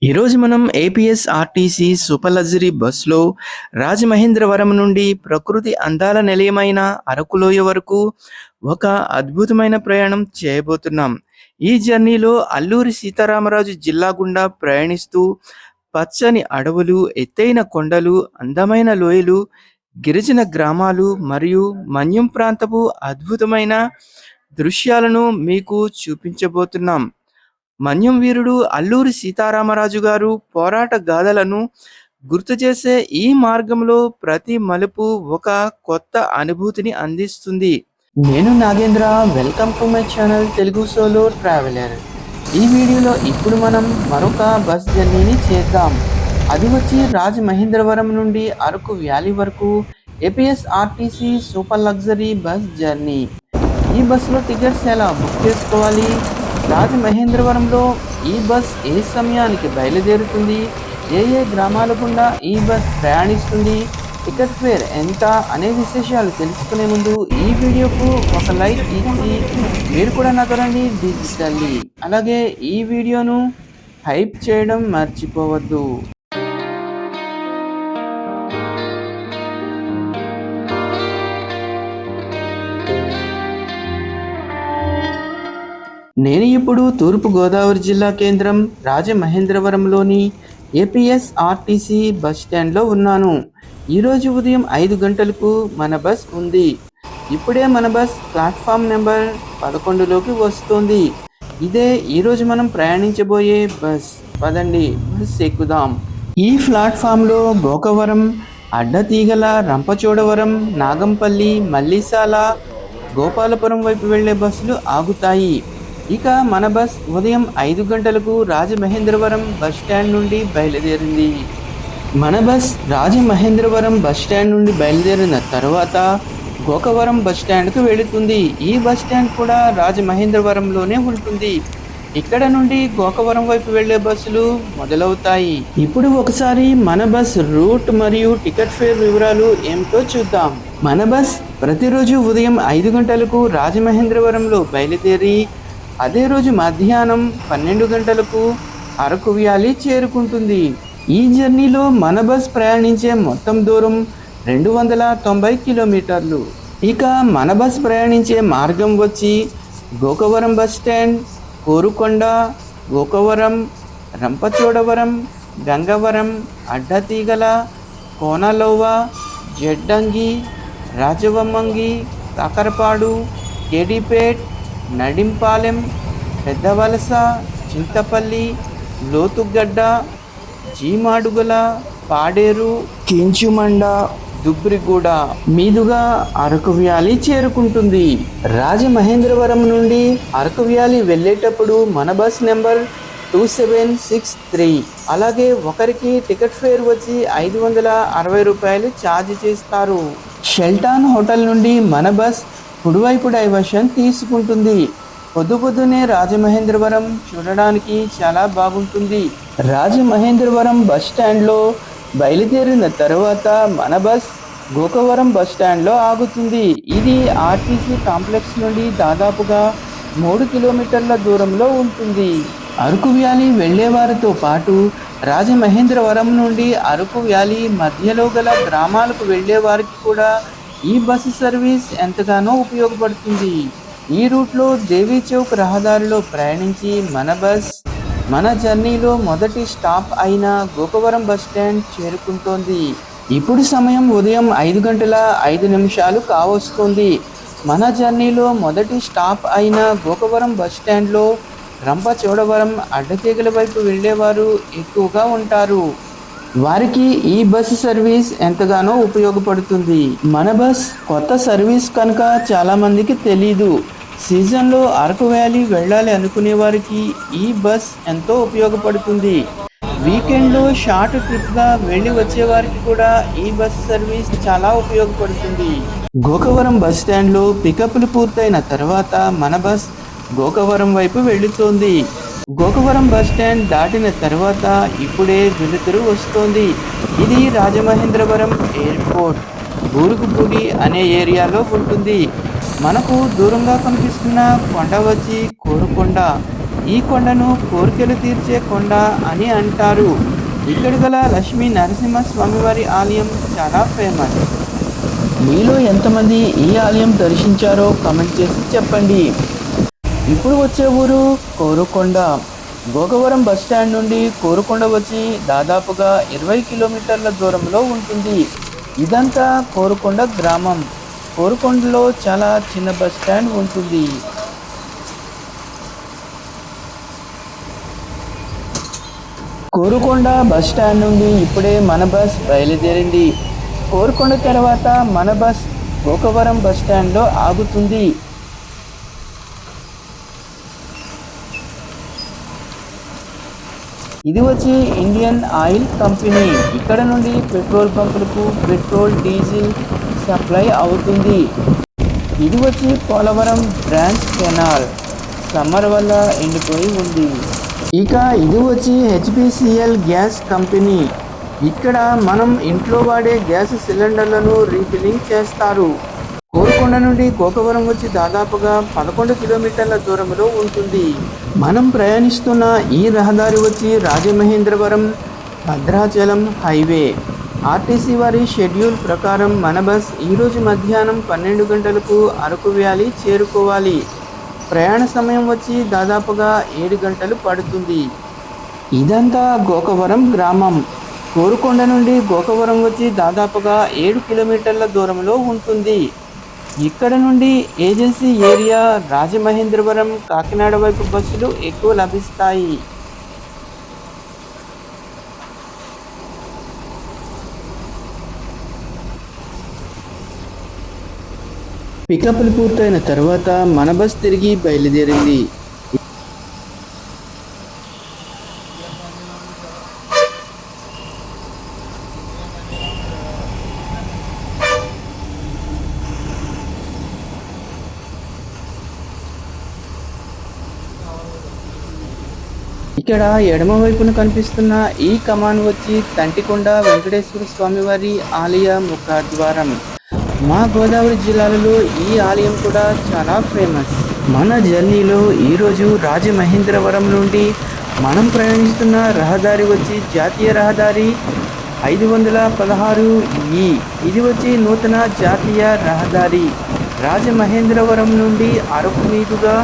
ఈరోజు మనం APSRTC super luxury బస్సులో రాజమహేంద్రవరం నుండి ప్రకృతి అందాల నిలయమైన అరకులోయ వరకు ఒక అద్భుతమైన ప్రయాణం చేయబోతున్నాం. ఈ జర్నీలో అల్లూరి సీతారామరాజు జిల్లా గుండా ప్రయాణిస్తూ పచ్చని అడవులు, ఎత్తైన కొండలు, అందమైన లోయలు, గిరిజన గ్రామాలు మరియు మన్యం ప్రాంతపు అద్భుతమైన దృశ్యాలను మీకు చూపించబోతున్నాం. మన్యం వీరుడు అల్లూరి సీతారామరాజు గారు పోరాట గాథలను గుర్తు చేసే ఈ మార్గంలో ప్రతి మలుపు ఒక కొత్త అనుభూతిని అందిస్తుంది. నేను Nagendra, welcome to my channel Telugu solo traveller. ఈ వీడియోలో ఇప్పుడు మనం మరొక బస్ జర్నీని చేద్దాం. అది వచ్చి రాజమహేంద్రవరం నుండి అరకు వ్యాలీ వరకు APSRTC super luxury bus journey. ఈ బస్సులో టికెట్స్ ఎలా బుక్ చేసుకోవాలి, రాజమహేంద్రవరంలో ఈ బస్ ఏ సమయానికి బయలుదేరుతుంది, ఏ గ్రామాల గుండా ఈ బస్ ప్రయాణిస్తుంది, టికెట్ ఫేర్ ఎంత అనే విశేషాలు తెలుసుకునే ముందు ఈ వీడియోకు ఒక లైక్ ఇచ్చి మీరు కూడా నాతో రండి డిజిటల్లీ. అలాగే ఈ వీడియోను హైప్ చేయడం మర్చిపోవద్దు. నేను ఇప్పుడు తూర్పు గోదావరి జిల్లా కేంద్రం రాజమహేంద్రవరంలోని ఏపీఎస్ఆర్టీసీ బస్ స్టాండ్లో ఉన్నాను. ఈరోజు ఉదయం 5 గంటలకు మన బస్ ఉంది. ఇప్పుడే మన బస్ ప్లాట్ఫామ్ నెంబర్ 11లోకి వస్తుంది. ఇదే ఈరోజు మనం ప్రయాణించబోయే బస్. పదండి బస్ ఎక్కుదాం. ఈ ప్లాట్ఫామ్లో గోకవరం, అడ్డతీగల, రంపచోడవరం, నాగంపల్లి, మల్లిసాల, గోపాలపురం వైపు వెళ్లే బస్సులు ఆగుతాయి. ఇక మన బస్ ఉదయం 5 గంటలకు రాజమహేంద్రవరం బస్ స్టాండ్ నుండి బయలుదేరింది. మన బస్ రాజమహేంద్రవరం బస్ స్టాండ్ నుండి బయలుదేరిన తర్వాత గోకవరం బస్ స్టాండ్కు వెళుతుంది. ఈ బస్ స్టాండ్ కూడా రాజమహేంద్రవరంలోనే ఉంటుంది. ఇక్కడ నుండి గోకవరం వైపు వెళ్లే బస్సులు మొదలవుతాయి. ఇప్పుడు ఒకసారి మన బస్ రూట్ మరియు టికెట్ ఫేర్ వివరాలు ఏమిటో చూద్దాం. మన బస్ ప్రతిరోజు ఉదయం 5 గంటలకు రాజమహేంద్రవరంలో బయలుదేరి అదే రోజు మధ్యాహ్నం 12 గంటలకు అరకు వ్యాలీ చేరుకుంటుంది. ఈ జర్నీలో మన బస్ ప్రయాణించే మొత్తం దూరం 290 కిలోమీటర్లు. ఇక మన బస్ ప్రయాణించే మార్గం వచ్చి గోకవరం బస్ స్టాండ్, కోరుకొండ, గోకవరం, రంపచోడవరం, గంగవరం, అడ్డతీగల, కోనలోవ, జడ్డంగి, రాజవమ్మంగి, కాకరపాడు, కేడీపేట్, నడింపాలెం, పెద్దవలస, చింతపల్లి, లోతుగడ్డ, జీమాడుగుల, పాడేరు, కించుమండ, దుబ్రిగూడ మీదుగా అరకు వ్యాలీ చేరుకుంటుంది. రాజమహేంద్రవరం నుండి అరకు వ్యాలీ వెళ్ళేటప్పుడు మన బస్ నెంబర్ 2763. అలాగే ఒకరికి టికెట్ ఫేర్ వచ్చి 560 రూపాయలు ఛార్జ్ చేస్తారు. షెల్టాన్ హోటల్ నుండి మన బస్ కుడివైపు డైవర్షన్ తీసుకుంటుంది. పొద్దునే రాజమహేంద్రవరం చూడడానికి చాలా బాగుంటుంది. రాజమహేంద్రవరం బస్ స్టాండ్లో బయలుదేరిన తర్వాత మన బస్ గోకవరం బస్ స్టాండ్లో ఆగుతుంది. ఇది ఆర్టీసీ కాంప్లెక్స్ నుండి దాదాపుగా 3 కిలోమీటర్ల దూరంలో ఉంటుంది. అరకు వ్యాలీ వెళ్లేవారితో పాటు రాజమహేంద్రవరం నుండి అరకు వ్యాలీ మధ్యలో గల గ్రామాలకు వెళ్లేవారికి కూడా ఈ బస్సు సర్వీస్ ఎంతగానో ఉపయోగపడుతుంది. ఈ రూట్లో దేవీ చౌక్ రహదారిలో ప్రయాణించి మన బస్ మన జర్నీలో మొదటి స్టాప్ అయిన గోకవరం బస్ స్టాండ్ చేరుకుంటోంది. ఇప్పుడు సమయం ఉదయం 5 గంటల 5 నిమిషాలు కావస్తుంది. మన జర్నీలో మొదటి స్టాప్ అయిన గోకవరం బస్ స్టాండ్లో రంపచోడవరం, అడ్డతీగల వైపు వెళ్ళేవారు ఎక్కువగా ఉంటారు. వారికి ఈ బస్సు సర్వీస్ ఎంతగానో ఉపయోగపడుతుంది. మన బస్ కొత్త సర్వీస్ కనుక చాలామందికి తెలీదు. సీజన్లో అరకు వ్యాలీ వెళ్ళాలి అనుకునే వారికి ఈ బస్ ఎంతో ఉపయోగపడుతుంది. వీకెండ్లో షార్ట్ ట్రిప్గా వెళ్ళి వచ్చేవారికి కూడా ఈ బస్ సర్వీస్ చాలా ఉపయోగపడుతుంది. గోకవరం బస్ స్టాండ్లో పికప్లు పూర్తయిన తర్వాత మన బస్ గోకవరం వైపు వెళుతోంది. గోకవరం బస్ స్టాండ్ దాటిన తర్వాత ఇప్పుడే వెలుతురు వస్తోంది. ఇది రాజమహేంద్రవరం ఎయిర్పోర్ట్ బూరుగుపూడి అనే ఏరియాలో ఉంటుంది. మనకు దూరంగా కనిపిస్తున్న కొండ వచ్చి కోరుకొండ. ఈ కొండను కోరికలు తీర్చే కొండ అని అంటారు. ఇక్కడ గల లక్ష్మీ నరసింహ స్వామివారి ఆలయం చాలా ఫేమస్. మీలో ఎంతమంది ఈ ఆలయం దర్శించారో కామెంట్ చేసి చెప్పండి. ఇప్పుడు వచ్చే ఊరు కోరుకొండ. గోకవరం బస్టాండ్ నుండి కోరుకొండ వచ్చి దాదాపుగా 20 కిలోమీటర్ల దూరంలో ఉంటుంది. ఇదంతా కోరుకొండ గ్రామం. కోరుకొండలో చాలా చిన్న బస్టాండ్ ఉంటుంది. కోరుకొండ బస్టాండ్ నుండి ఇప్పుడే మన బస్ బయలుదేరింది. కోరుకొండ తర్వాత మన బస్ గోకవరం బస్టాండ్లో ఆగుతుంది. ఇది వచ్చి ఇండియన్ ఆయిల్ కంపెనీ. ఇక్కడ నుండి పెట్రోల్ బంకులకు పెట్రోల్ డీజిల్ సప్లై అవుతుంది. ఇది వచ్చి పోలవరం బ్రాంచ్ కెనాల్ సమ్మర్ వల్ల ఎండిపోయి ఉంది. ఇక ఇది వచ్చి హెచ్పిసిఎల్ గ్యాస్ కంపెనీ. ఇక్కడ మనం ఇంట్లో వాడే గ్యాస్ సిలిండర్లను రీఫిల్లింగ్ చేస్తారు. కోరుకొండ నుండి గోకవరం వచ్చి దాదాపుగా 11 కిలోమీటర్ల దూరంలో ఉంటుంది. మనం ప్రయాణిస్తున్న ఈ రహదారి వచ్చి రాజమహేంద్రవరం భద్రాచలం హైవే. ఆర్టీసీ వారి షెడ్యూల్ ప్రకారం మన బస్ ఈరోజు మధ్యాహ్నం 12 గంటలకు అరకు వ్యాలీ చేరుకోవాలి. ప్రయాణ సమయం వచ్చి దాదాపుగా 7 గంటలు పడుతుంది. ఇదంతా గోకవరం గ్రామం. కోరుకొండ నుండి గోకవరం వచ్చి దాదాపుగా 7 కిలోమీటర్ల దూరంలో ఉంటుంది. ఇక్కడ నుండి ఏజెన్సీ ఏరియా రాజమహేంద్రవరం కాకినాడ వైపు బస్సులు ఎక్కువ లభిస్తాయి. పికప్లు పూర్తయిన తర్వాత మన బస్ తిరిగి బయలుదేరింది. ఇక్కడ ఎడమ వైపున కనిపిస్తున్న ఈ కమాన్ వచ్చి తంటికొండ వెంకటేశ్వర స్వామివారి ఆలయ ముఖద్వారం. మా గోదావరి జిల్లాలలో ఈ ఆలయం కూడా చాలా ఫేమస్. మన జర్నీలో ఈరోజు రాజమహేంద్రవరం నుండి మనం ప్రయాణిస్తున్న రహదారి వచ్చి జాతీయ రహదారి 516E. ఇది వచ్చి నూతన జాతీయ రహదారి. రాజమహేంద్రవరం నుండి అరకు మీదుగా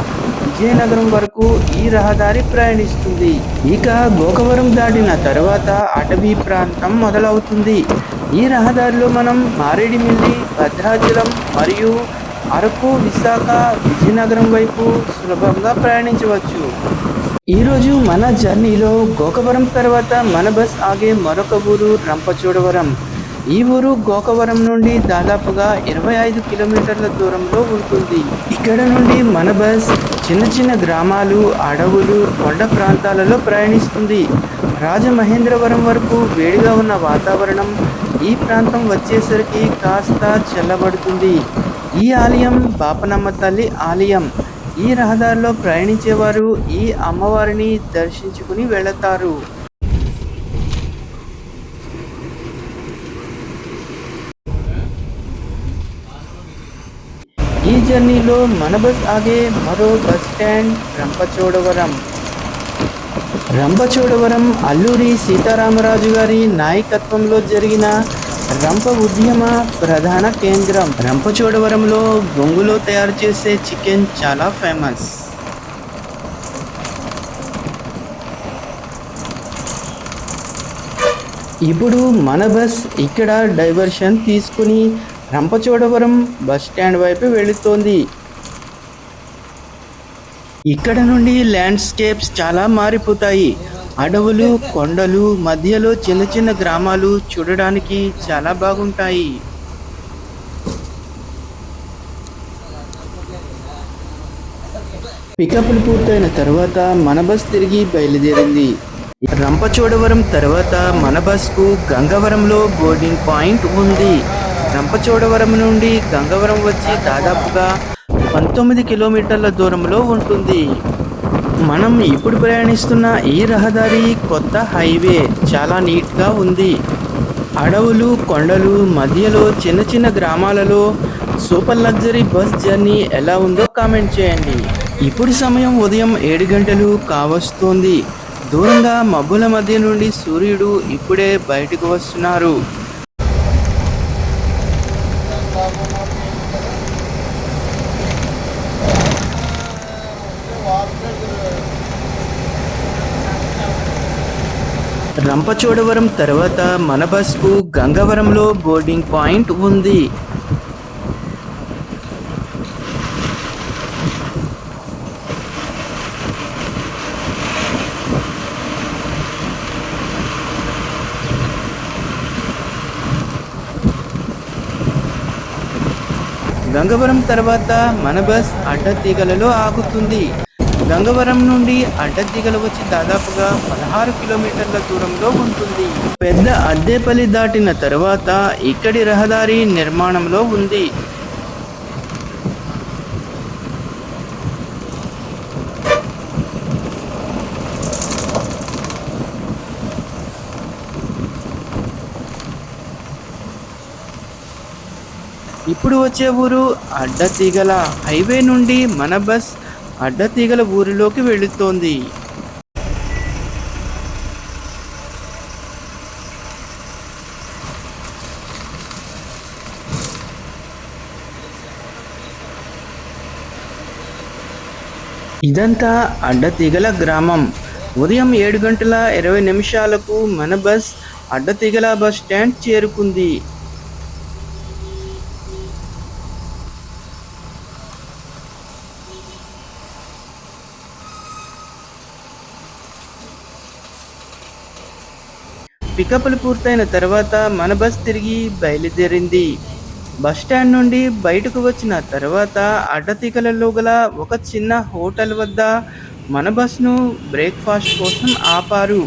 విజయనగరం వరకు ఈ రహదారి ప్రయాణిస్తుంది. ఇక గోకవరం దాటిన తర్వాత అటవీ ప్రాంతం మొదలవుతుంది. ఈ రహదారిలో మనం మారేడుమిల్లి, భద్రాచలం మరియు అరకు, విశాఖ, విజయనగరం వైపు సులభంగా ప్రయాణించవచ్చు. ఈరోజు మన జర్నీలో గోకవరం తర్వాత మన బస్ ఆగే మరొక ఊరు రంపచోడవరం. ఈ ఊరు గోకవరం నుండి దాదాపుగా 25 కిలోమీటర్ల దూరంలో ఉంటుంది. ఇక్కడ నుండి మన బస్ చిన్న చిన్న గ్రామాలు, అడవులు, కొండ ప్రాంతాలలో ప్రయాణిస్తుంది. రాజమహేంద్రవరం వరకు వేడిగా ఉన్న వాతావరణం ఈ ప్రాంతం వచ్చేసరికి కాస్త చల్లబడుతుంది. ఈ ఆలయం బాపనమ్మ తల్లి ఆలయం. ఈ రహదారిలో ప్రయాణించేవారు ఈ అమ్మవారిని దర్శించుకుని వెళతారు. ఈ జర్నీలో మన బస్ ఆగే మరో బస్ స్టాండ్ రంపచోడవరం. రంపచోడవరం అల్లూరి సీతారామరాజు గారి నాయకత్వంలో జరిగిన రంప ఉద్యమ ప్రధాన కేంద్రం. రంపచోడవరంలో బొంగులో తయారు చేసే చికెన్ చాలా ఫేమస్. ఇప్పుడు మన బస్ ఇక్కడ డైవర్షన్ తీసుకుని రంపచోడవరం బస్ స్టాండ్ వైపు వెళుతోంది. ఇక్కడ నుండి ల్యాండ్స్కేప్స్ చాలా మారిపోతాయి. అడవులు, కొండలు, మధ్యలో చిన్న చిన్న గ్రామాలు చూడడానికి చాలా బాగుంటాయి. పికప్లు పూర్తయిన తర్వాత మన బస్ తిరిగి బయలుదేరింది. రంపచోడవరం తర్వాత మన బస్కు గంగవరంలో బోర్డింగ్ పాయింట్ ఉంది. రంపచోడవరం నుండి గంగవరం వచ్చి దాదాపుగా 19 కిలోమీటర్ల దూరంలో ఉంటుంది. మనం ఇప్పుడు ప్రయాణిస్తున్న ఈ రహదారి కొత్త హైవే చాలా నీట్గా ఉంది. అడవులు, కొండలు, మధ్యలో చిన్న చిన్న గ్రామాలలో సూపర్ లగ్జరీ బస్ జర్నీ ఎలా ఉందో కామెంట్ చేయండి. ఇప్పుడు సమయం ఉదయం 7 గంటలు కావస్తోంది. దూరంగా మబ్బుల మధ్య నుండి సూర్యుడు ఇప్పుడే బయటకు వస్తున్నారు. రంపచోడవరం తర్వాత మన బస్కు గంగవరంలో బోర్డింగ్ పాయింట్ ఉంది. గంగవరం తర్వాత మన బస్ అడ్డతీగలలో ఆగుతుంది. గంగవరం నుండి అడ్డతీగలు వచ్చి దాదాపుగా 16 కిలోమీటర్ల దూరంలో ఉంటుంది. పెద్ద అద్దేపల్లి దాటిన తర్వాత ఇక్కడి రహదారి నిర్మాణంలో ఉంది. ఇప్పుడు వచ్చే ఊరు అడ్డతీగల. హైవే నుండి మన బస్ అడ్డతీగల ఊరిలోకి వెళుతోంది. ఇదంతా అడ్డతీగల గ్రామం. ఉదయం 7 గంటల 20 నిమిషాలకు మన బస్ అడ్డతీగల బస్ స్టాండ్ చేరుకుంది. పికప్లు పూర్తయిన తర్వాత మన బస్ తిరిగి బయలుదేరింది. బస్టాండ్ నుండి బయటకు వచ్చిన తర్వాత అడ్డతీగలలో గల ఒక చిన్న హోటల్ వద్ద మన బస్ను బ్రేక్ఫాస్ట్ కోసం ఆపారు.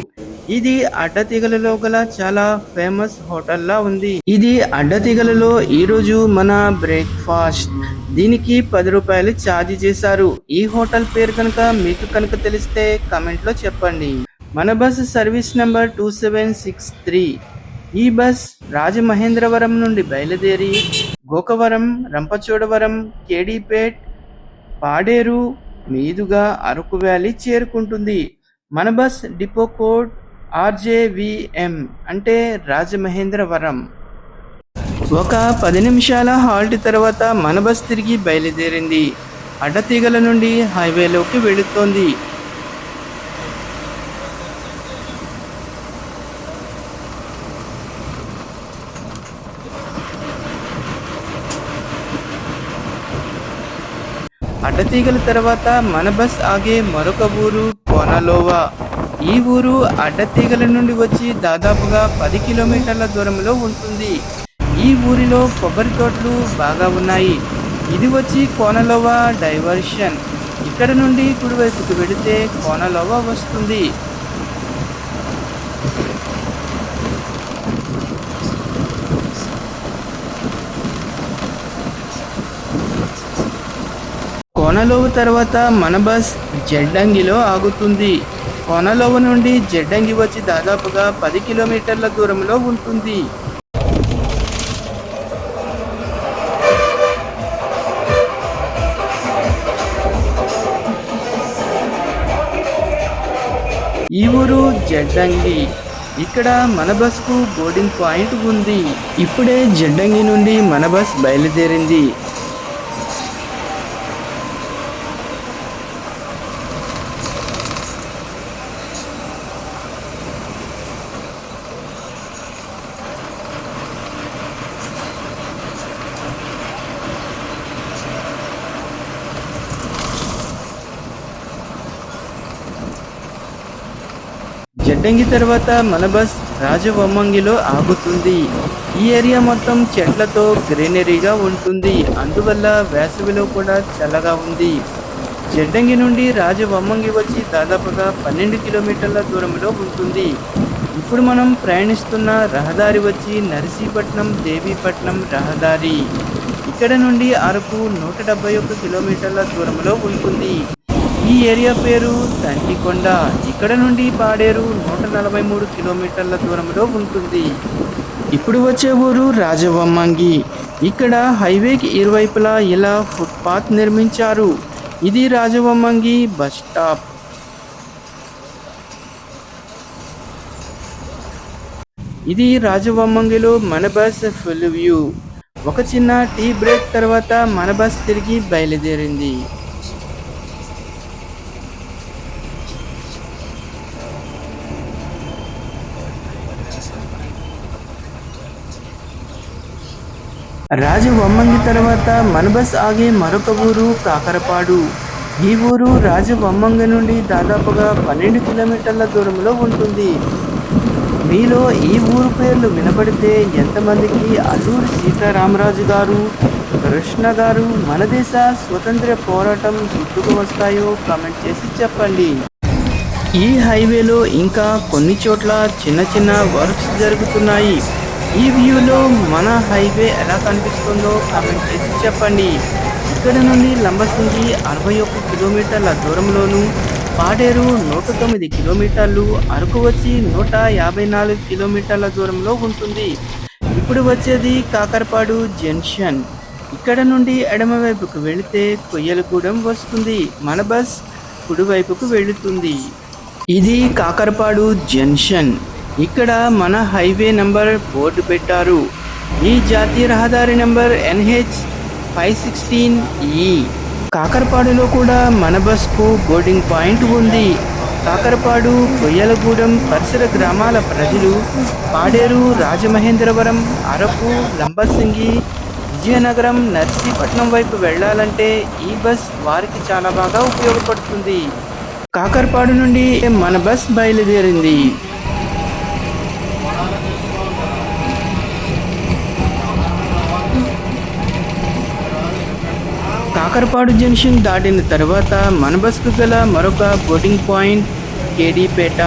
ఇది అడ్డతీగలలో గల చాలా ఫేమస్ హోటల్లా ఉంది. ఇది అడ్డతీగలలో ఈరోజు మన బ్రేక్ఫాస్ట్. దీనికి 10 రూపాయలు ఛార్జ్ చేశారు. ఈ హోటల్ పేరు కనుక మీకు తెలిస్తే కమెంట్లో చెప్పండి. మన బస్ సర్వీస్ నెంబర్ 2763. ఈ బస్ రాజమహేంద్రవరం నుండి బయలుదేరి గోకవరం, రంపచోడవరం, కేడీపేట్, పాడేరు మీదుగా అరకు వ్యాలీ చేరుకుంటుంది. మన బస్ డిపో కోడ్ RJVM అంటే రాజమహేంద్రవరం. ఒక 10 నిమిషాల హాల్ట్ తర్వాత మన బస్ తిరిగి బయలుదేరింది. అడ్డతీగల నుండి హైవేలోకి వెళుతోంది. అడ్డతీగల తర్వాత మన బస్ ఆగే మరొక ఊరు కోనలోవా. ఈ ఊరు అడ్డతీగల నుండి వచ్చి దాదాపుగా 10 కిలోమీటర్ల దూరంలో ఉంటుంది. ఈ ఊరిలో కొబ్బరి తోటలు బాగా ఉన్నాయి. ఇది వచ్చి కోనలోవా డైవర్షన్. ఇక్కడ నుండి కుడివైపుకు వెళితే కోనలోవా వస్తుంది. కోనలోవ తర్వాత మన బస్ జడ్డంగిలో ఆగుతుంది. కోనలోవ నుండి జడ్డంగి వచ్చి దాదాపుగా 10 కిలోమీటర్ల దూరంలో ఉంటుంది. ఈ ఊరు జడ్డంగి. ఇక్కడ మన బస్కు బోర్డింగ్ పాయింట్ ఉంది. ఇప్పుడే జడ్డంగి నుండి మన బస్ బయలుదేరింది. జడ్డంగి తర్వాత మన బస్ రాజవొమ్మంగిలో ఆగుతుంది. ఈ ఏరియా మొత్తం చెట్లతో గ్రీనరీగా ఉంటుంది. అందువల్ల వేసవిలో కూడా చల్లగా ఉంది. జడ్డంగి నుండి రాజవొమ్మంగి వచ్చి దాదాపుగా 12 కిలోమీటర్ల దూరంలో ఉంటుంది. ఇప్పుడు మనం ప్రయాణిస్తున్న రహదారి వచ్చి నర్సీపట్నం దేవీపట్నం రహదారి. ఇక్కడ నుండి అరకు 171 కిలోమీటర్ల దూరంలో ఉంటుంది. ఈ ఏరియా పేరు తంటికొండ. ఇక్కడ నుండి పాడేరు 143 కిలోమీటర్ల దూరంలో ఉంటుంది. ఇప్పుడు వచ్చే ఊరు రాజవొమ్మంగి. ఇక్కడ హైవేకి ఇరువైపులా ఇలా ఫుట్పాత్ నిర్మించారు. ఇది రాజవొమ్మంగి బస్ స్టాప్. ఇది రాజవొమ్మంగిలో మన బస్ ఫుల్ వ్యూ. ఒక చిన్న టీ బ్రేక్ తర్వాత మన బస్ తిరిగి బయలుదేరింది. రాజవొమ్మంగి తర్వాత మన బస్ ఆగే మరొక ఊరు కాకరపాడు. ఈ ఊరు రాజవొమ్మంగి నుండి దాదాపుగా 12 కిలోమీటర్ల దూరంలో ఉంటుంది. మీలో ఈ ఊరు పేర్లు వినపడితే ఎంతమందికి అల్లూరి సీతారామరాజు గారు, కృష్ణ గారు, మన దేశ స్వతంత్ర పోరాటం గుర్తుకు వస్తాయో కామెంట్ చేసి చెప్పండి. ఈ హైవేలో ఇంకా కొన్ని చోట్ల చిన్న చిన్న వర్క్స్ జరుగుతున్నాయి. ఈ వ్యూలో మన హైవే ఎలా కనిపిస్తుందో కామెంట్ చేసి చెప్పండి. ఇక్కడ నుండి లంబసింగి 61 కిలోమీటర్ల దూరంలోను, పాడేరు 109 కిలోమీటర్లు, అరకు వచ్చి 154 కిలోమీటర్ల దూరంలో ఉంటుంది. ఇప్పుడు వచ్చేది కాకరపాడు జంక్షన్. ఇక్కడ నుండి ఎడమవైపుకు వెళితే కొయ్యలగూడెం వస్తుంది. మన బస్ కుడివైపుకు వెళుతుంది. ఇది కాకరపాడు జంక్షన్. ఇక్కడ మన హైవే నంబర్ బోర్డు పెట్టారు. ఈ జాతీయ రహదారి నంబర్ NH 516E. కాకరపాడులో కూడా మన బస్కు బోర్డింగ్ పాయింట్ ఉంది. కాకరపాడు, కొయ్యలగూడెం పరిసర గ్రామాల ప్రజలు పాడేరు, రాజమహేంద్రవరం, అరకు, లంబసింగి, విజయనగరం, నర్సీపట్నం వైపు వెళ్ళాలంటే ఈ బస్ వారికి చాలా బాగా ఉపయోగపడుతుంది. కాకరపాడు నుండి మన బస్ బయలుదేరింది. కాకరపాడు జంక్షన్ దాటిన తర్వాత మన బస్కు గల మరొక బోర్డింగ్ పాయింట్ కేడీపేట.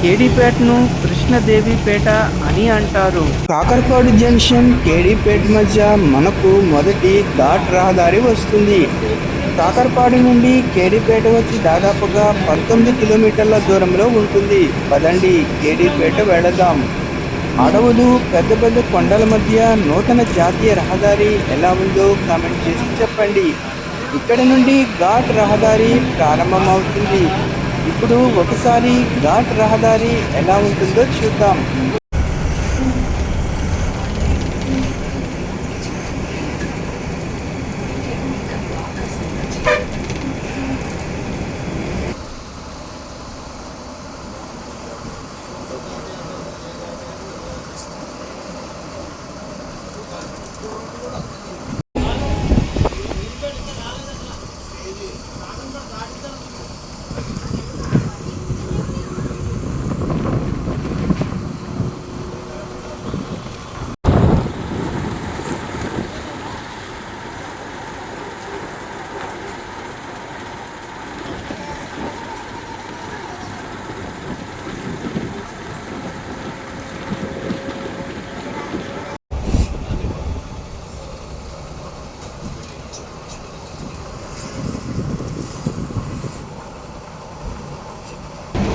కేడీపేటను కృష్ణదేవిపేట అని అంటారు. కాకరపాడు జంక్షన్, కేడీపేట మధ్య మనకు మొదటి ఘాట్ రహదారి వస్తుంది. కాకరపాడు నుండి కేడీపేట వచ్చి దాదాపుగా 19 కిలోమీటర్ల దూరంలో ఉంటుంది. పదండి కేడీపేట వెళదాం. అడవులు, పెద్ద పెద్ద కొండల మధ్య నూతన జాతీయ రహదారి ఎలా ఉందో కామెంట్ చేసి చెప్పండి. ఇక్కడ నుండి ఘాట్ రహదారి ప్రారంభమవుతుంది. ఇప్పుడు ఒకసారి ఘాట్ రహదారి ఎలా ఉంటుందో చూద్దాం.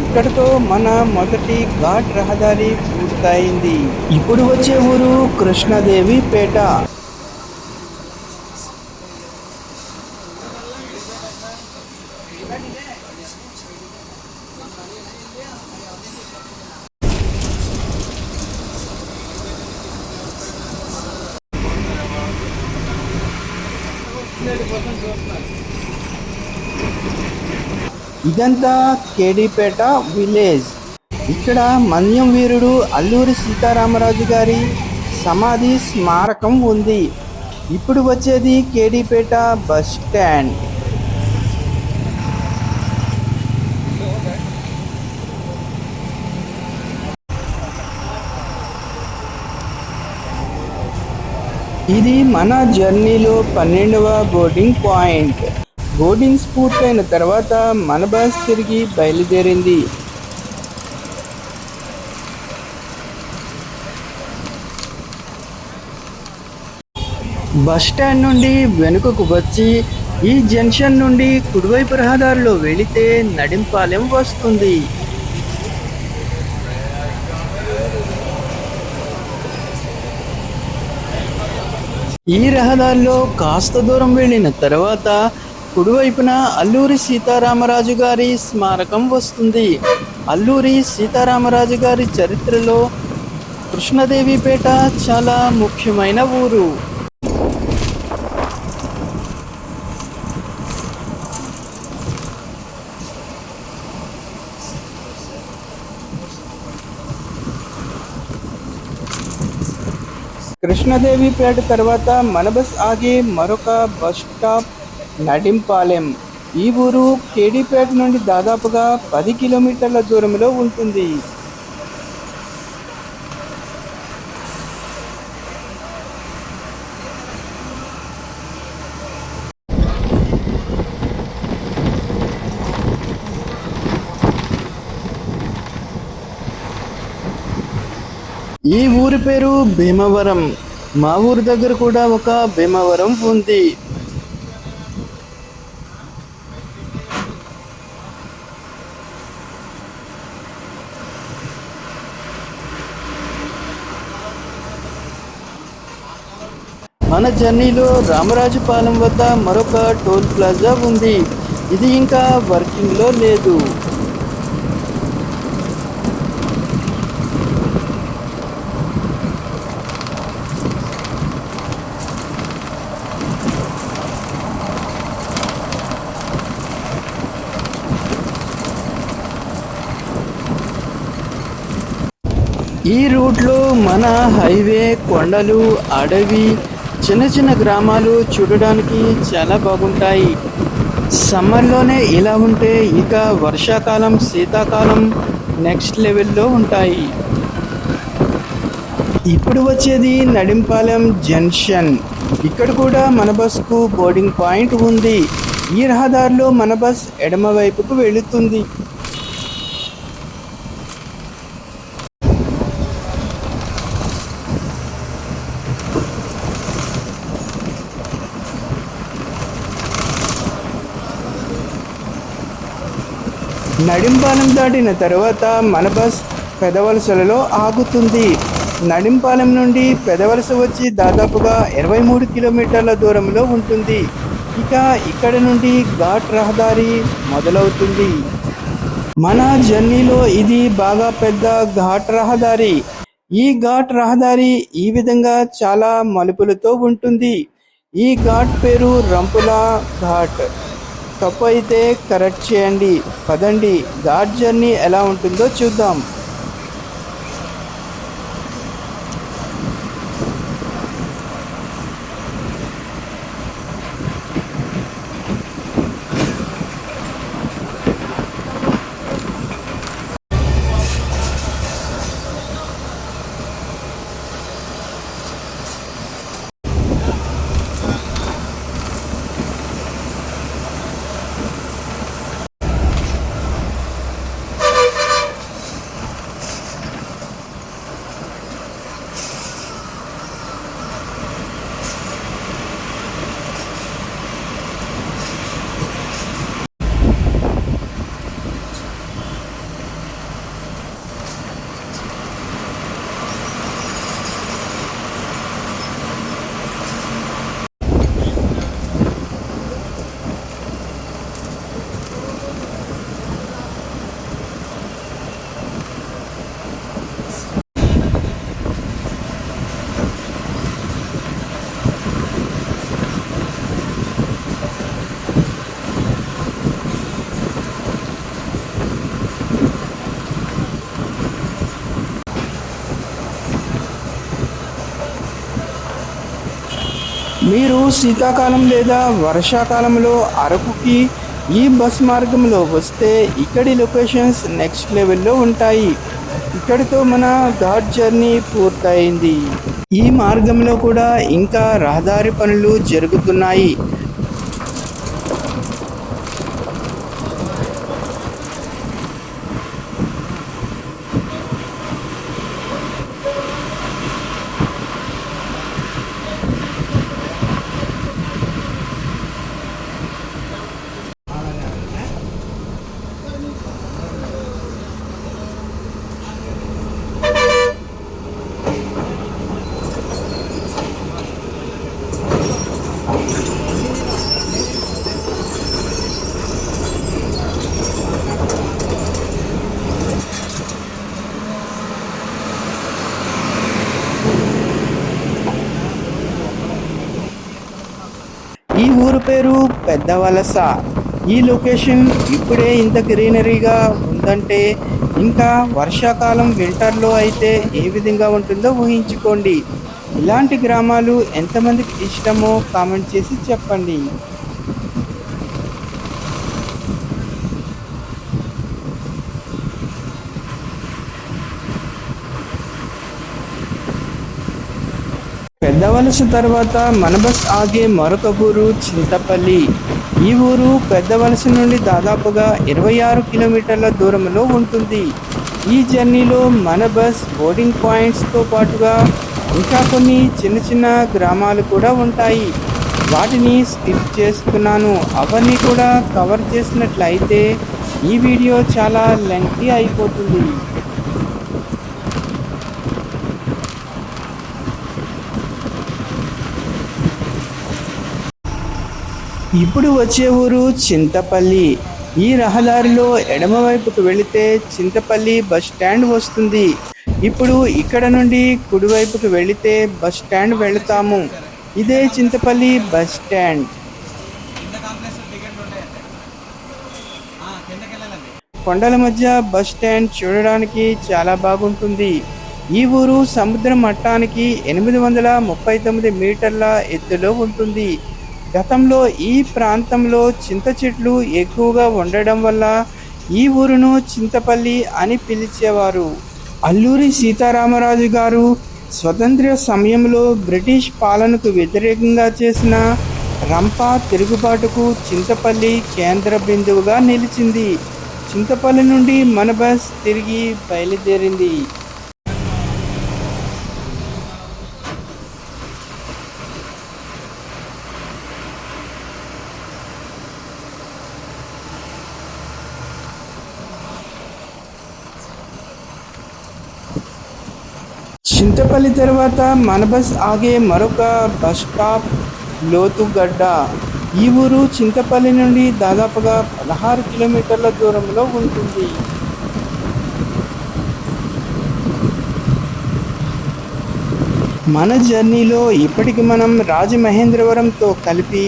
ఇక్కడతో మన మొదటి ఘాట్ రహదారి పూర్తయింది. ఇప్పుడు వచ్చే ఊరు కృష్ణదేవిపేట. ఇదంతా కేడీపేట విలేజ్. ఇక్కడ మన్యం వీరుడు అల్లూరి సీతారామరాజు గారి సమాధి స్మారకం ఉంది. ఇప్పుడు వచ్చేది కేడీపేట బస్ స్టాండ్. ఇది మన జర్నీలో 12వ బోర్డింగ్ పాయింట్. బోర్డింగ్స్ పూర్తయిన తర్వాత మన బస్ తిరిగి బయలుదేరింది. బస్ స్టాండ్ నుండి వెనుకకు వచ్చి ఈ జంక్షన్ నుండి కుడివైపు రహదారిలో వెళితే నడింపాలెం వస్తుంది. ఈ రహదారిలో కాస్త దూరం వెళ్ళిన తర్వాత కుడివైపున అల్లూరి సీతారామరాజు గారి స్మారకం వస్తుంది. అల్లూరి సీతారామరాజు గారి చరిత్రలో కృష్ణదేవిపేట చాలా ముఖ్యమైన ఊరు. కృష్ణదేవిపేట తర్వాత మన బస్ ఆగే మరొక బస్ స్టాప్ నడింపాలెం. ఈ ఊరు కేడీపేట నుండి దాదాపుగా 10 కిలోమీటర్ల దూరంలో ఉంటుంది. ఈ ఊరి పేరు భీమవరం. మా ఊరి దగ్గర కూడా ఒక భీమవరం ఉంది. మన జర్నీలో రామరాజుపాలెం వద్ద మరొక టోల్ ప్లాజా ఉంది. ఇది ఇంకా వర్కింగ్లో లేదు. ఈ రూట్లో మన హైవే, కొండలు, అడవి, చిన్న చిన్న గ్రామాలు చూడడానికి చాలా బాగుంటాయి. సమ్మర్లోనే ఇలా ఉంటే ఇక వర్షాకాలం, శీతాకాలం నెక్స్ట్ లెవెల్లో ఉంటాయి. ఇప్పుడు వచ్చేది నడింపాలెం జంక్షన్. ఇక్కడ కూడా మన బస్కు బోర్డింగ్ పాయింట్ ఉంది. ఈ రహదారిలో మన బస్ ఎడమ వైపుకు వెళుతుంది. నడింపాలెం దాటిన తర్వాత మన బస్ పెదవలసలలో ఆగుతుంది. నడింపాలెం నుండి పెదవలస వచ్చి దాదాపుగా 23 కిలోమీటర్ల దూరంలో ఉంటుంది. ఇక ఇక్కడ నుండి ఘాట్ రహదారి మొదలవుతుంది. మన జర్నీలో ఇది బాగా పెద్ద ఘాట్ రహదారి. ఈ ఘాట్ రహదారి ఈ విధంగా చాలా మలుపులతో ఉంటుంది. ఈ ఘాట్ పేరు రంపుల ఘాట్. తప్పు అయితే కరెక్ట్ చేయండి. పదండి, ఘాట్ జర్నీ ఎలా ఉంటుందో చూద్దాం. మీరు శీతాకాలం లేదా వర్షాకాలంలో అరకుకి ఈ బస్ మార్గంలో వస్తే ఇక్కడి లొకేషన్స్ నెక్స్ట్ లెవెల్లో ఉంటాయి. ఇక్కడితో మన ఘాట్ జర్నీ పూర్తయింది. ఈ మార్గంలో కూడా ఇంకా రహదారి పనులు జరుగుతున్నాయి. ఊరు పేరు పెద్దవలస. ఈ లొకేషన్ ఇప్పుడే ఇంత గ్రీనరీగా ఉందంటే ఇంకా వర్షాకాలం వింటర్లో అయితే ఏ విధంగా ఉంటుందో ఊహించుకోండి. ఇలాంటి గ్రామాలు ఎంతమందికి ఇష్టమో కామెంట్ చేసి చెప్పండి. పెద్దవలస తర్వాత మన బస్ ఆగే మరొక ఊరు చింతపల్లి. ఈ ఊరు పెద్దవలస నుండి దాదాపుగా 26 కిలోమీటర్ల దూరంలో ఉంటుంది. ఈ జర్నీలో మన బస్ బోర్డింగ్ పాయింట్స్తో పాటుగా ఇంకా కొన్ని చిన్న చిన్న గ్రామాలు కూడా ఉంటాయి. వాటిని స్కిప్ చేస్తున్నాను. అవన్నీ కూడా కవర్ చేసినట్లయితే ఈ వీడియో చాలా లెంగ్తీ అయిపోతుంది. ఇప్పుడు వచ్చే ఊరు చింతపల్లి. ఈ రహదారిలో ఎడమవైపుకు వెళితే చింతపల్లి బస్ స్టాండ్ వస్తుంది. ఇప్పుడు ఇక్కడ నుండి కుడివైపుకు వెళితే బస్ స్టాండ్ వెళతాము. ఇదే చింతపల్లి బస్ స్టాండ్. కొండల మధ్య బస్ స్టాండ్ చూడడానికి చాలా బాగుంటుంది. ఈ ఊరు సముద్ర మట్టానికి 839 మీటర్ల ఎత్తులో ఉంటుంది. గతంలో ఈ ప్రాంతంలో చింత చెట్లు ఎక్కువగా ఉండడం వల్ల ఈ ఊరును చింతపల్లి అని పిలిచేవారు. అల్లూరి సీతారామరాజు గారు స్వతంత్ర సమయంలో బ్రిటిష్ పాలనకు వ్యతిరేకంగా చేసిన రంపా తిరుగుబాటుకు చింతపల్లి కేంద్ర బిందువుగా నిలిచింది. చింతపల్లి నుండి మన బస్ తిరిగి బయలుదేరింది. చింతపల్లి తర్వాత మన బస్ ఆగే మరొక బస్ స్టాప్ లోతుగడ్డ. ఈ ఊరు చింతపల్లి నుండి దాదాపుగా 16 కిలోమీటర్ల దూరంలో ఉంటుంది. మన జర్నీలో ఇప్పటికి మనం రాజమహేంద్రవరంతో కలిపి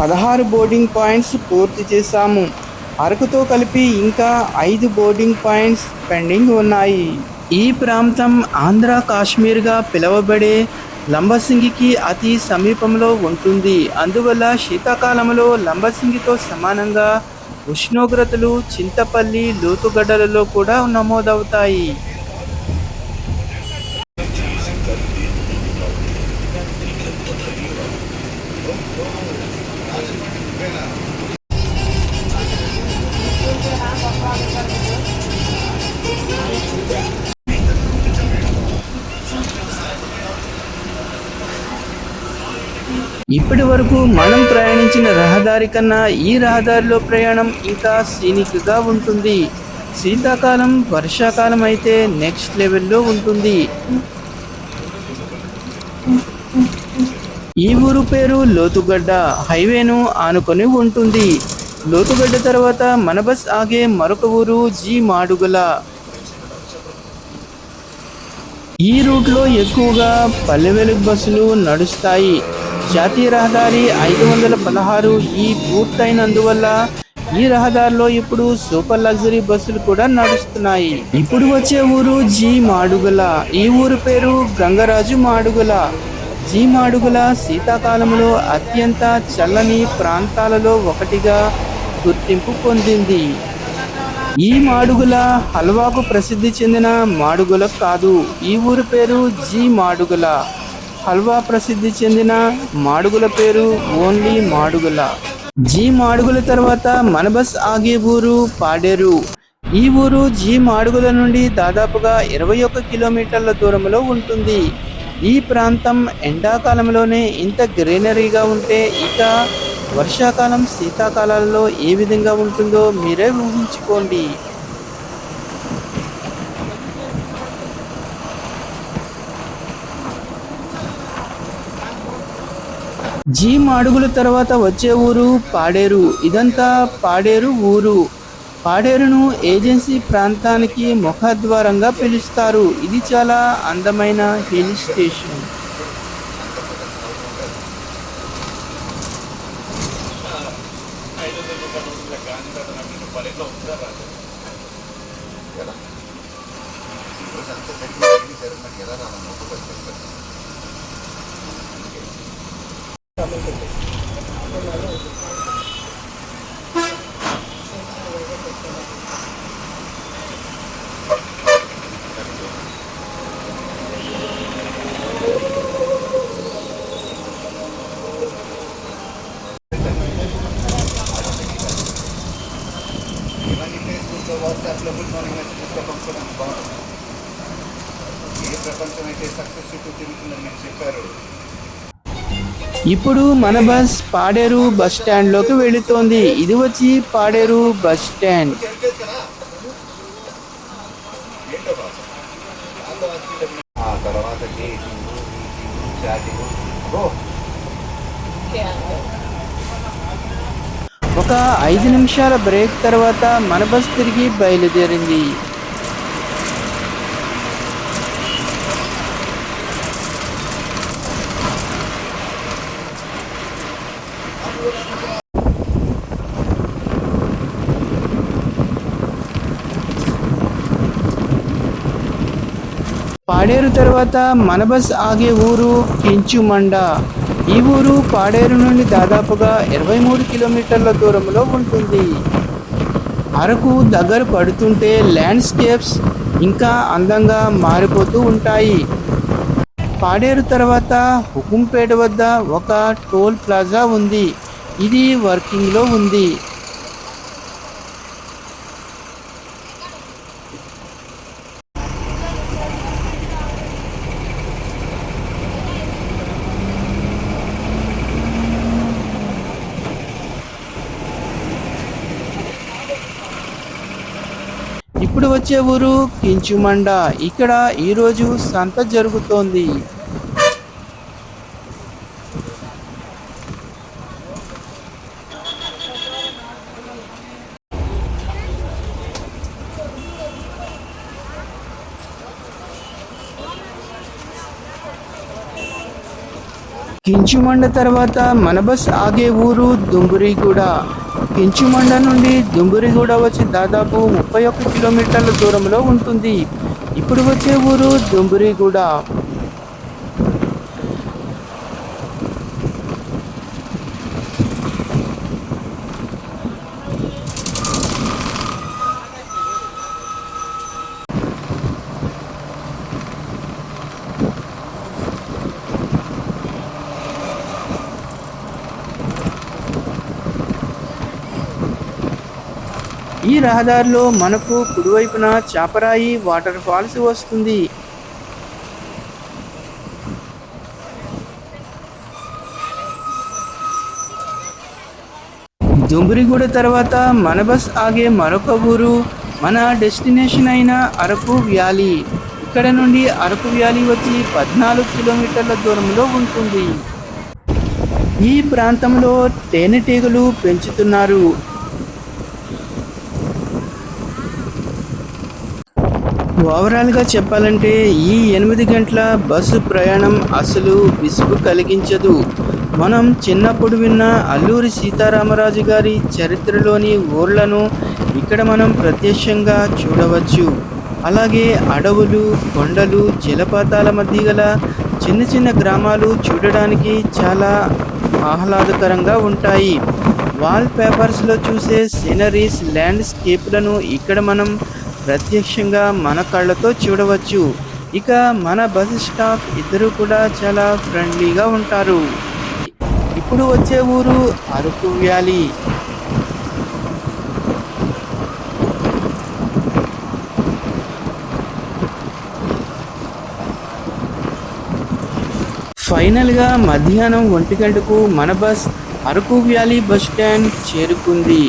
16 బోర్డింగ్ పాయింట్స్ పూర్తి చేశాము. అరకుతో కలిపి ఇంకా 5 బోర్డింగ్ పాయింట్స్ పెండింగ్ ఉన్నాయి. ఈ ప్రాంతం ఆంధ్ర కాశ్మీర్గా పిలువబడే లంబసింగికి అతి సమీపంలో ఉంటుంది. అందువల్ల శీతాకాలంలో లంబసింగితో సమానంగా ఉష్ణోగ్రతలు చింతపల్లి లోతుగడ్డలలో కూడా నమోదవుతాయి. ఇప్పటి వరకు మనం ప్రయాణించిన రహదారి కన్నా ఈ రహదారిలో ప్రయాణం ఇంకా సీనిక్గా ఉంటుంది. శీతాకాలం వర్షాకాలం అయితే నెక్స్ట్ లెవెల్లో ఉంటుంది. ఈ ఊరు పేరు లోతుగడ్డ. హైవేను ఆనుకొని ఉంటుంది. లోతుగడ్డ తర్వాత మన బస్ ఆగే మరొక ఊరు జీ మాడుగుల. ఈ రూట్లో ఎక్కువగా పల్లె వెలుగు బస్సులు నడుస్తాయి. జాతీయ రహదారి 516 ఈ పూర్తయినందువల్ల ఈ రహదారిలో ఇప్పుడు సూపర్ లగ్జరీ బస్సులు కూడా నడుస్తున్నాయి. ఇప్పుడు వచ్చే ఊరు జీ మాడుగుల. ఈ ఊరు పేరు గంగరాజు మాడుగుల. జీ మాడుగుల శీతాకాలంలో అత్యంత చల్లని ప్రాంతాలలో ఒకటిగా గుర్తింపు పొందింది. ఈ మాడుగుల హల్వాకు ప్రసిద్ధి చెందిన మాడుగుల కాదు. ఈ ఊరు పేరు జీ మాడుగుల. హల్వా ప్రసిద్ధి చెందిన మాడుగుల పేరు ఓన్లీ మాడుగుల. జీ మాడుగుల తర్వాత మన బస్ ఆగే ఊరు పాడేరు. ఈ ఊరు జీ మాడుగుల నుండి దాదాపుగా 21 కిలోమీటర్ల దూరంలో ఉంటుంది. ఈ ప్రాంతం ఎండాకాలంలోనే ఇంత గ్రీనరీగా ఉంటే ఇక వర్షాకాలం శీతాకాలాలలో ఏ విధంగా ఉంటుందో మీరే ఊహించుకోండి. జీ మాడుగుల తర్వాత వచ్చే ఊరు పాడేరు. ఇదంతా పాడేరు ఊరు. పాడేరును ఏజెన్సీ ప్రాంతానికి ముఖద్వారంగా పిలుస్తారు. ఇది చాలా అందమైన హిల్ స్టేషన్. వాట్సాప్లో గుడ్ మార్నింగ్ మెసేజెస్గా పంపడం బాగుంటుంది. ఏ ప్రపంచం అయితే సక్సెస్ చుట్టూ తిరుగుతుందని మీరు చెప్పారు. ఇప్పుడు మన బస్ పాడేరు బస్ స్టాండ్ లోకి వెళుతోంది. ఇది వచ్చి పాడేరు బస్ స్టాండ్. ఆ తర్వాత డేటింగ్ చాటింగ్ ఒక 5 నిమిషాల బ్రేక్ తర్వాత మన బస్ తిరిగి బయలుదేరింది. పాడేరు తర్వాత మన బస్ ఆగే ఊరు కించుమండ. ఈ ఊరు పాడేరు నుండి దాదాపుగా 23 కిలోమీటర్ల దూరంలో ఉంటుంది. అరకు దగ్గర పడుతుంటే ల్యాండ్స్కేప్స్ ఇంకా అందంగా మారిపోతూ ఉంటాయి. పాడేరు తర్వాత హుకుంపేట వద్ద ఒక టోల్ ప్లాజా ఉంది. ఇది వర్కింగ్లో ఉంది. ఇప్పుడు వచ్చే ఊరు కించుమండ. ఇక్కడ ఈరోజు సంత జరుగుతోంది. కించుమండ తర్వాత మన బస్ ఆగే ఊరు దుంబురిగూడ. కించుమండ నుండి దుంబురిగూడ వచ్చి దాదాపు 31 కిలోమీటర్ల దూరంలో ఉంటుంది. ఇప్పుడు వచ్చే ఊరు దుంబురిగూడ. ఈ రహదారిలో మనకు కుడివైపున చాపరాయి వాటర్ ఫాల్స్ వస్తుంది. దుంబురిగూడ తర్వాత మన బస్ ఆగే మరొక ఊరు మన డెస్టినేషన్ అయిన అరకు వ్యాలీ. ఇక్కడ నుండి అరకు వ్యాలీ వచ్చి 14 కిలోమీటర్ల దూరంలో ఉంటుంది. ఈ ప్రాంతంలో తేనెటీగలు పెంచుతున్నారు. ఓవరాల్గా చెప్పాలంటే ఈ 8 గంటల బస్సు ప్రయాణం అసలు విసుగు కలిగించదు. మనం చిన్నప్పుడు విన్న అల్లూరి సీతారామరాజు గారి చరిత్రలోని ఊర్లను ఇక్కడ మనం ప్రత్యక్షంగా చూడవచ్చు. అలాగే అడవులు, కొండలు, జలపాతాల మధ్య గల చిన్న చిన్న గ్రామాలు చూడడానికి చాలా ఆహ్లాదకరంగా ఉంటాయి. వాల్ పేపర్స్లో చూసే సీనరీస్, ల్యాండ్స్కేప్లను ఇక్కడ మనం ప్రత్యక్షంగా మన కళ్ళతో చూడవచ్చు. ఇక మన బస్ స్టాఫ్ ఇద్దరు కూడా చాలా ఫ్రెండ్లీగా ఉంటారు. ఇప్పుడు వచ్చే ఊరు అరకు వ్యాలీ. ఫైనల్గా మధ్యాహ్నం 1 గంటకు మన bus Araku valley bus stand చేరుకుంది.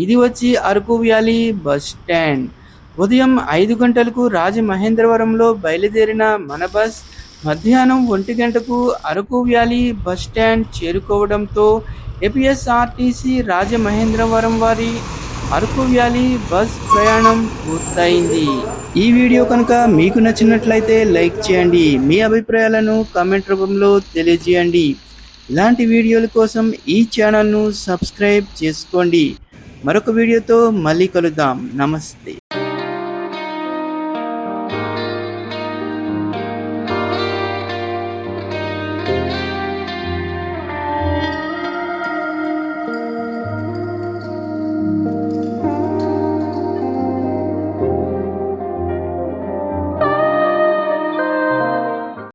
ఇది వచ్చి అరకు వ్యాలీ బస్ స్టాండ్. ఉదయం 5 గంటలకు రాజమహేంద్రవరంలో బయలుదేరిన మన బస్ మధ్యాహ్నం 1 గంటకు అరకు వ్యాలీ బస్ స్టాండ్ చేరుకోవడంతో ఏపీఎస్ఆర్టీసీ రాజమహేంద్రవరం వారి అరకు వ్యాలీ బస్ ప్రయాణం పూర్తయింది. ఈ వీడియో కనుక మీకు నచ్చినట్లయితే లైక్ చేయండి. మీ అభిప్రాయాలను కామెంట్ రూపంలో తెలియజేయండి. ఇలాంటి వీడియోల కోసం ఈ ఛానల్ను సబ్స్క్రైబ్ చేసుకోండి. మరొక వీడియోతో మళ్ళీ కలుద్దాం. నమస్తే.